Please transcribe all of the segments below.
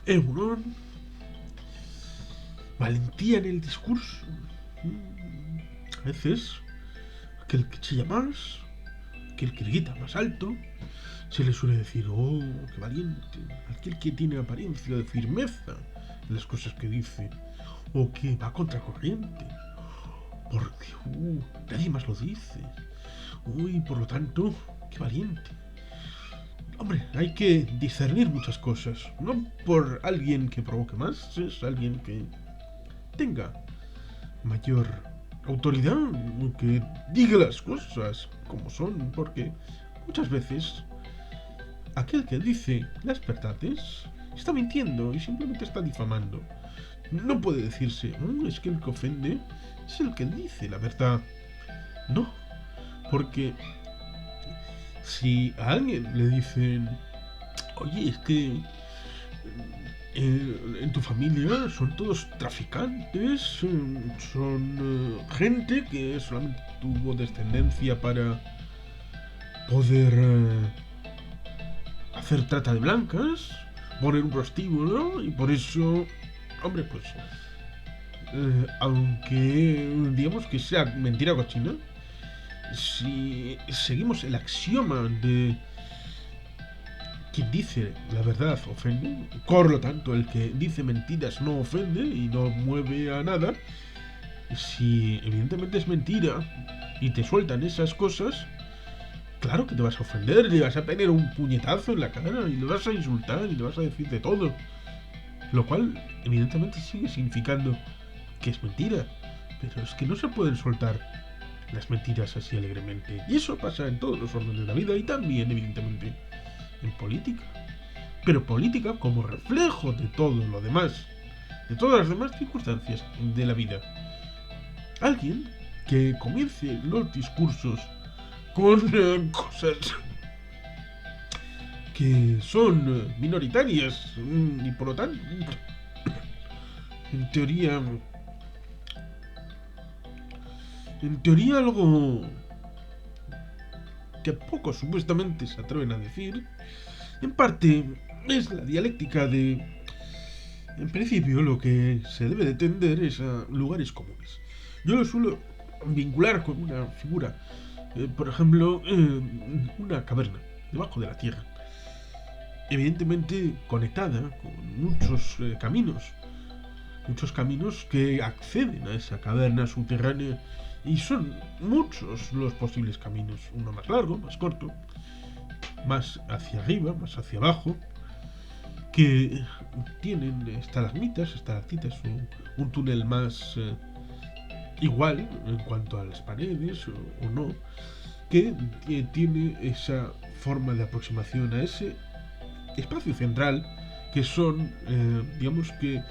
Euron, valentía en el discurso. A veces, aquel que chilla más, aquel que grita más alto, se le suele decir, oh, qué valiente, aquel que tiene apariencia de firmeza en las cosas que dice, o que va contra corriente, porque nadie más lo dice. Uy, por lo tanto, qué valiente. Hombre, hay que discernir muchas cosas. No por alguien que provoque más, es alguien que tenga mayor autoridad, que diga las cosas como son, porque muchas veces aquel que dice las verdades está mintiendo y simplemente está difamando. No puede decirse, es que el que ofende es el que dice la verdad. No, porque si a alguien le dicen, oye, es que en tu familia son todos traficantes, son gente que solamente tuvo descendencia para poder hacer trata de blancas, poner un prostíbulo, y por eso, hombre, pues, aunque digamos que sea mentira cochina, si seguimos el axioma de quien dice la verdad ofende, por lo tanto el que dice mentiras no ofende y no mueve a nada, si evidentemente es mentira y te sueltan esas cosas, claro que te vas a ofender, le vas a tener un puñetazo en la cara y le vas a insultar y le vas a decir de todo. Lo cual evidentemente sigue significando que es mentira. Pero es que no se pueden soltar las mentiras así alegremente. Y eso pasa en todos los órdenes de la vida y también evidentemente en política. Pero política como reflejo de todo lo demás, de todas las demás circunstancias de la vida. Alguien que comience los discursos con cosas que son minoritarias y por lo tanto, en teoría algo que pocos supuestamente se atreven a decir, en parte es la dialéctica de, en principio, lo que se debe de tender es a lugares comunes. Yo lo suelo vincular con una figura, por ejemplo, una caverna debajo de la tierra, evidentemente conectada con muchos caminos que acceden a esa caverna subterránea y son muchos los posibles caminos, uno más largo, más corto, más hacia arriba, más hacia abajo, que tienen estalagmitas o un túnel más igual en cuanto a las paredes o no, que tiene esa forma de aproximación a ese espacio central que son, digamos que,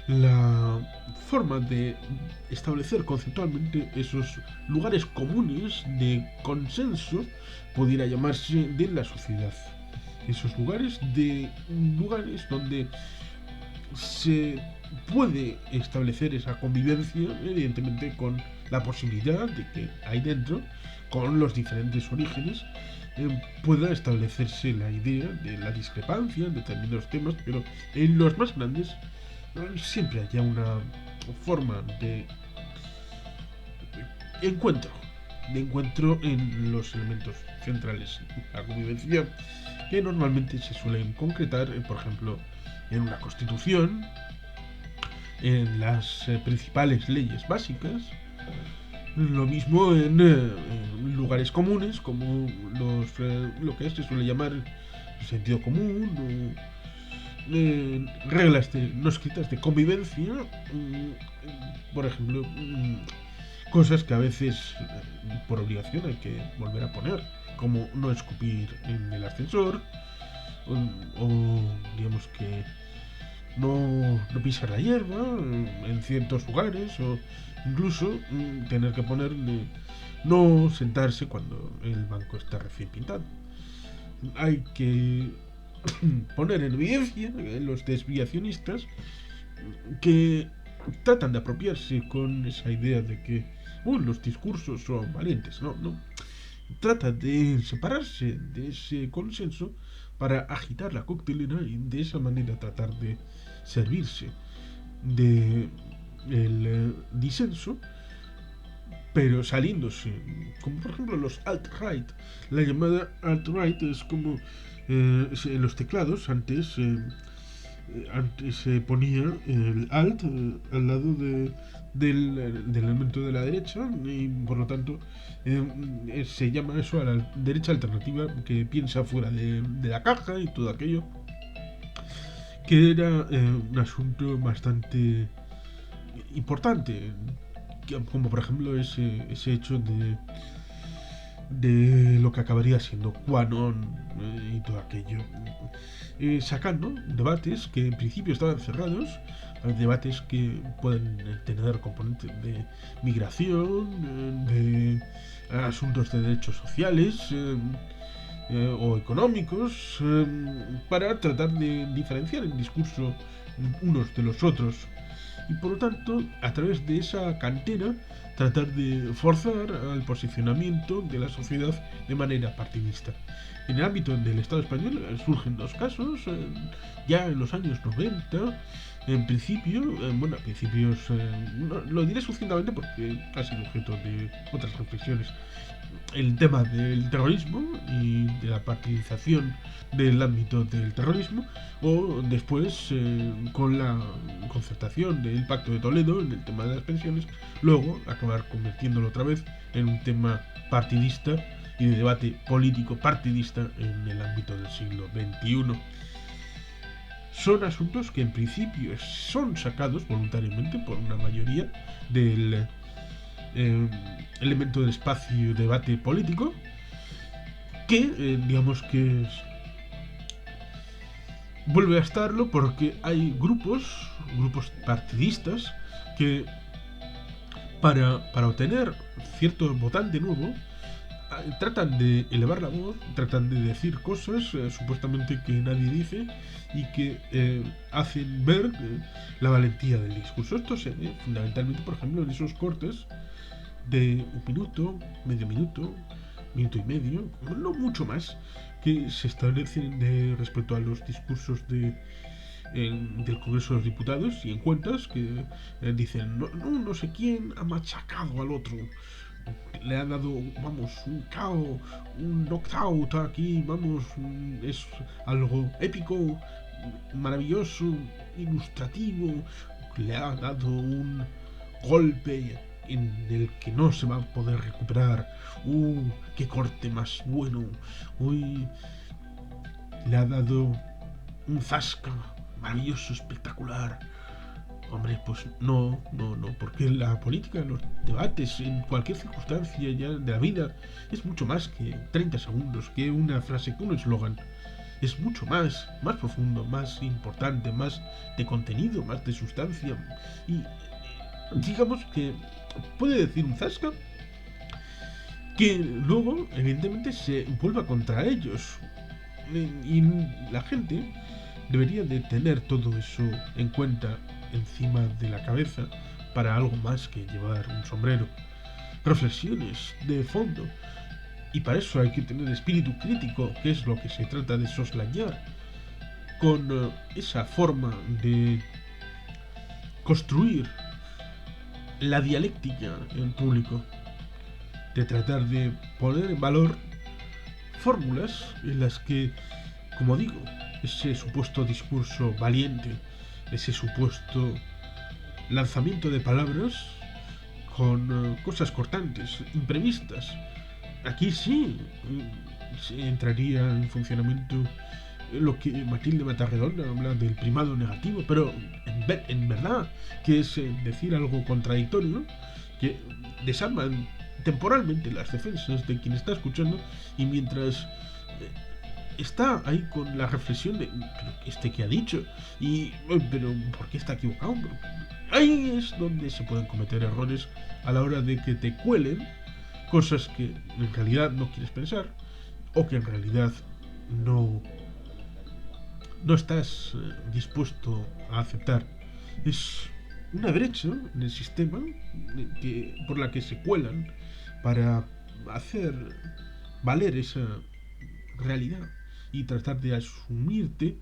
la forma de establecer conceptualmente esos lugares comunes de consenso, pudiera llamarse, de la sociedad. Esos lugares donde se puede establecer esa convivencia, evidentemente con la posibilidad de que ahí dentro, con los diferentes orígenes, pueda establecerse la idea de la discrepancia en determinados temas, pero en los más grandes siempre haya una forma encuentro, de encuentro en los elementos centrales de la convivencia, que normalmente se suelen concretar, por ejemplo, en una constitución, en las principales leyes básicas, lo mismo en lugares comunes como lo que se suele llamar sentido común o reglas no escritas de convivencia, por ejemplo, cosas que a veces por obligación hay que volver a poner, como no escupir en el ascensor o digamos que no pisar la hierba en ciertos lugares o incluso tener que ponerle no sentarse cuando el banco está recién pintado. Hay que poner en evidencia los desviacionistas que tratan de apropiarse con esa idea de que los discursos son valientes. No, no. trata de separarse de ese consenso para agitar la coctelera y de esa manera tratar de servirse de el disenso, pero saliéndose, como por ejemplo los alt-right. La llamada alt-right es como los teclados antes se ponía el alt al lado del elemento de la derecha y por lo tanto se llama eso a la derecha alternativa, que piensa fuera de la caja y todo aquello, que era un asunto bastante importante, como por ejemplo ese hecho de lo que acabaría siendo QAnon y todo aquello, sacando debates que en principio estaban cerrados, debates que pueden tener componentes de migración, de asuntos de derechos sociales o económicos, para tratar de diferenciar el discurso unos de los otros y por lo tanto a través de esa cantera tratar de forzar al posicionamiento de la sociedad de manera partidista. En el ámbito del Estado español surgen dos casos, ya en los años 90, en principio, bueno, a principios, no, lo diré sucintamente porque ha sido objeto de otras reflexiones, el tema del terrorismo y de la partidización del ámbito del terrorismo, o después con la concertación del Pacto de Toledo en el tema de las pensiones, luego acabar convirtiéndolo otra vez en un tema partidista y de debate político partidista en el ámbito del siglo XXI. Son asuntos que en principio son sacados voluntariamente por una mayoría del elemento del espacio de debate político, que digamos que vuelve a estarlo porque hay grupos partidistas que para obtener cierto votante nuevo tratan de elevar la voz, tratan de decir cosas supuestamente que nadie dice y que hacen ver la valentía del discurso. Esto se ve fundamentalmente, por ejemplo, en esos cortes de un minuto, medio minuto, minuto y medio, no mucho más, que se establecen respecto a los discursos del Congreso de los Diputados y en cuentas que dicen no sé quién ha machacado al otro, le ha dado, vamos, un KO, un knockout aquí, vamos, es algo épico, maravilloso, ilustrativo, le ha dado un golpe en el que no se va a poder recuperar. ¡Qué corte más bueno! Uy, le ha dado un zasca maravilloso, espectacular. Hombre, pues no, porque la política, los debates, en cualquier circunstancia ya de la vida, es mucho más que 30 segundos, que una frase, que un eslogan. Es mucho más profundo, más importante, más de contenido, más de sustancia. Y digamos que puede decir un zasca que luego, evidentemente, se vuelva contra ellos. Y la gente debería de tener todo eso en cuenta encima de la cabeza para algo más que llevar un sombrero. Reflexiones de fondo. Y para eso hay que tener espíritu crítico, que es lo que se trata de soslayar con esa forma de construir la dialéctica en público, de tratar de poner en valor fórmulas en las que, como digo, ese supuesto discurso valiente, ese supuesto lanzamiento de palabras con cosas cortantes, imprevistas, aquí sí entraría en funcionamiento lo que Matilde Matarredonda habla del primado negativo, pero en verdad, que es decir algo contradictorio, que desarman temporalmente las defensas de quien está escuchando y mientras está ahí con la reflexión de ¿pero que ha dicho? Y pero ¿por qué está equivocado? Ahí es donde se pueden cometer errores a la hora de que te cuelen cosas que en realidad no quieres pensar o que en realidad no estás dispuesto a aceptar. Es una brecha en el sistema por la que se cuelan para hacer valer esa realidad y tratar de asumirte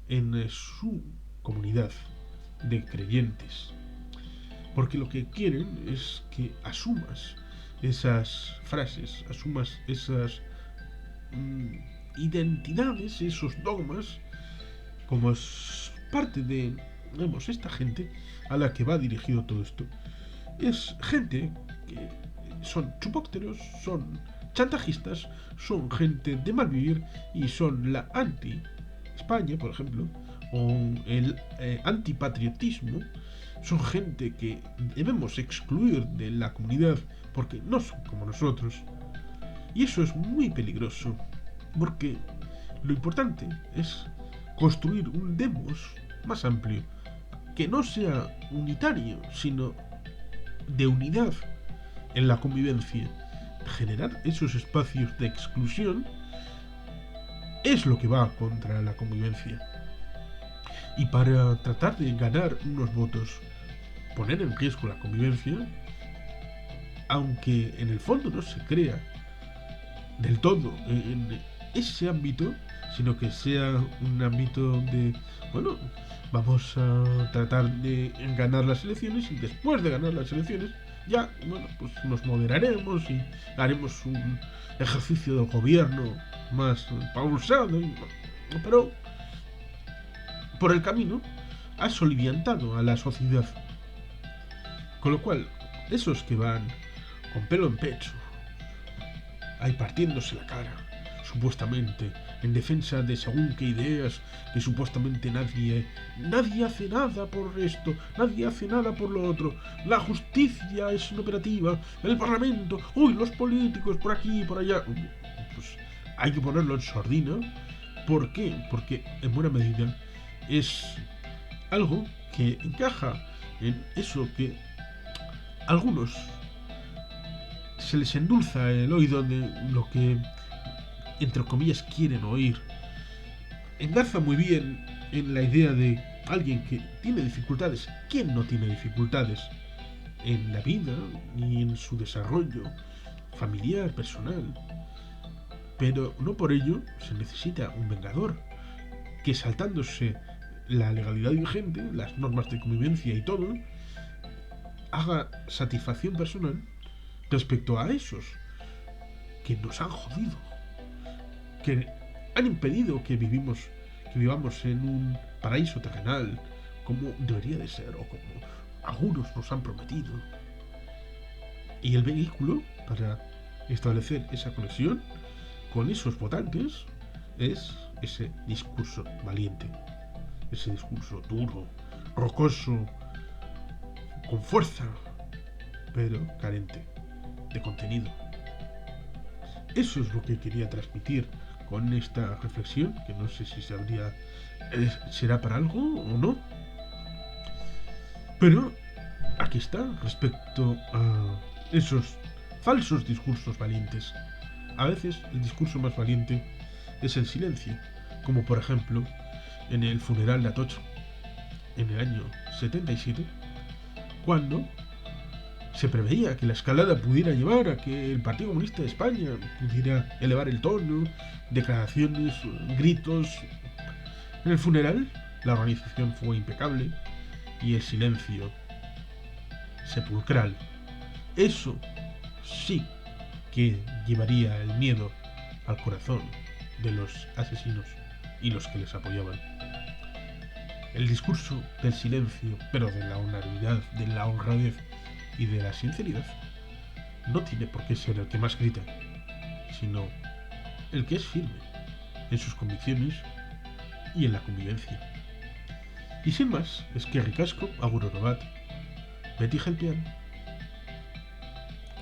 en su comunidad de creyentes. Porque lo que quieren es que asumas esas frases, asumas esas identidades, esos dogmas, como es parte de, digamos, esta gente a la que va dirigido todo esto. Es gente que son chupócteros, son chantajistas, son gente de mal vivir y son la anti-España, por ejemplo, o el antipatriotismo. Son gente que debemos excluir de la comunidad porque no son como nosotros. Y eso es muy peligroso, porque lo importante es construir un demos más amplio, que no sea unitario, sino de unidad en la convivencia. Generar esos espacios de exclusión es lo que va contra la convivencia. Y para tratar de ganar unos votos, poner en riesgo la convivencia, aunque en el fondo no se crea del todo en ese ámbito, sino que sea un ámbito de, bueno, vamos a tratar de ganar las elecciones y después de ganar las elecciones ya, bueno, pues nos moderaremos y haremos un ejercicio del gobierno más pausado, pero por el camino ha soliviantado a la sociedad. Con lo cual, esos que van con pelo en pecho, ahí partiéndose la cara, supuestamente, en defensa de según qué ideas, que supuestamente nadie hace nada por esto, nadie hace nada por lo otro, la justicia es inoperativa, el parlamento, uy, los políticos, por aquí y por allá. Pues hay que ponerlo en sordina. ¿Por qué? Porque en buena medida es algo que encaja en eso que algunos se les endulza el oído de lo que, entre comillas, quieren oír. Engarza muy bien en la idea de alguien que tiene dificultades. ¿Quién no tiene dificultades en la vida ni en su desarrollo familiar, personal? Pero no por ello se necesita un vengador que, saltándose la legalidad vigente, las normas de convivencia y todo, haga satisfacción personal respecto a esos que nos han jodido, que han impedido que vivamos en un paraíso terrenal como debería de ser o como algunos nos han prometido. Y el vehículo para establecer esa conexión con esos votantes es ese discurso valiente, ese discurso duro, rocoso, con fuerza, pero carente de contenido. Eso es lo que quería transmitir con esta reflexión, que no sé si será para algo o no. Pero aquí está, respecto a esos falsos discursos valientes. A veces el discurso más valiente es el silencio, como por ejemplo en el funeral de Atocha, en el año 77, cuando se preveía que la escalada pudiera llevar a que el Partido Comunista de España pudiera elevar el tono, declaraciones, gritos. En el funeral, la organización fue impecable y el silencio sepulcral. Eso sí que llevaría el miedo al corazón de los asesinos y los que les apoyaban. El discurso del silencio, pero de la honorabilidad, de la honradez y de la sinceridad, no tiene por qué ser el que más grita, sino el que es firme en sus convicciones y en la convivencia. Y sin más, eskerrik asko, agur oro bat, beti jelpean.